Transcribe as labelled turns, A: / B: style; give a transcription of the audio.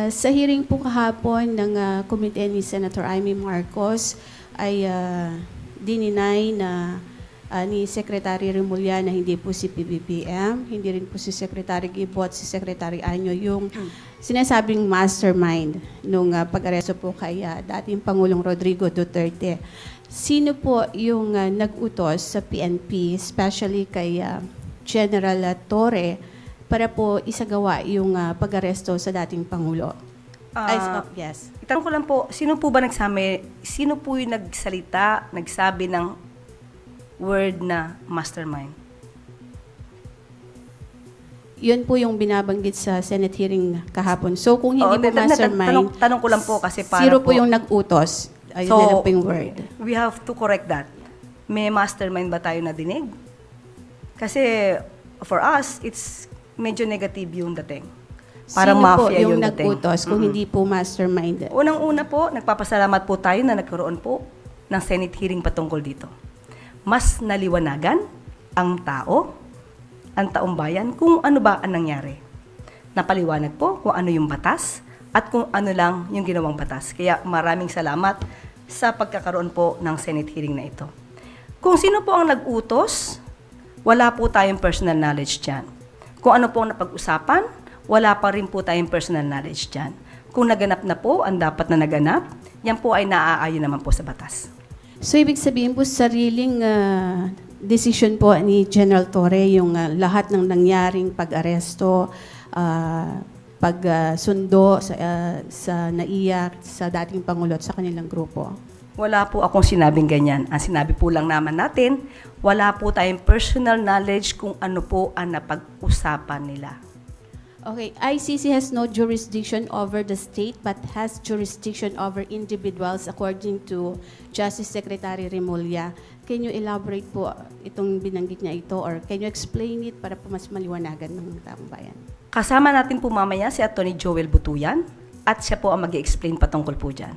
A: Sa hearing po kahapon ng komite ni Senator Amy Marcos ay dininay na ni Secretary Remulla na hindi po si PBBM, hindi rin po si Secretary Gibo at si Secretary Anyo yung sinasabing mastermind nung pag-aresto po kay dating Pangulong Rodrigo Duterte. Sino po yung nag-utos sa PNP, especially kay General Torre, para po isagawa yung pag-aresto sa dating Pangulo? Yes.
B: Itanong ko lang po, sino po yung nagsalita, nagsabi ng word na mastermind?
A: Yun po yung binabanggit sa Senate hearing kahapon. So kung hindi po mastermind,
B: tanong ko lang po kasi para
A: zero po yung nag-utos. Ayun na lang po yung word.
B: We have to correct that. May mastermind ba tayo na dinig? Kasi for us, it's medyo negative yung dating. Parang
A: Sino
B: mafia
A: po yung
B: dating.
A: nag-utos kung hindi po mastermind?
B: Unang-una po, nagpapasalamat po tayo na nagkaroon po ng Senate hearing patungkol dito. Mas naliwanagan ang taong bayan, kung ano ba ang nangyari. Napaliwanag po kung ano yung batas at kung ano lang yung ginawang batas. Kaya maraming salamat sa pagkakaroon po ng Senate hearing na ito. Kung sino po ang nag-utos, wala po tayong personal knowledge dyan. Kung ano po ang napag-usapan, wala pa rin po tayong personal knowledge dyan. Kung naganap na po ang dapat na naganap, yan po ay naaayon naman po sa batas.
A: So ibig sabihin po sariling decision po ni General Torre yung lahat ng nangyaring pag-aresto, pagsundo sa NAIA, sa dating Pangulo at sa kanilang grupo?
B: Wala po akong sinabing ganyan. Ang sinabi po lang naman natin, wala po tayong personal knowledge kung ano po ang napag-usapan nila.
A: Okay, ICC has no jurisdiction over the state but has jurisdiction over individuals according to Justice Secretary Remulla. Can you elaborate po itong binanggit niya ito or can you explain it para po mas maliwanagan ng taong bayan?
B: Kasama natin po mamaya si Atty. Joel Butuyan at siya po ang mag-i-explain patungkol po dyan.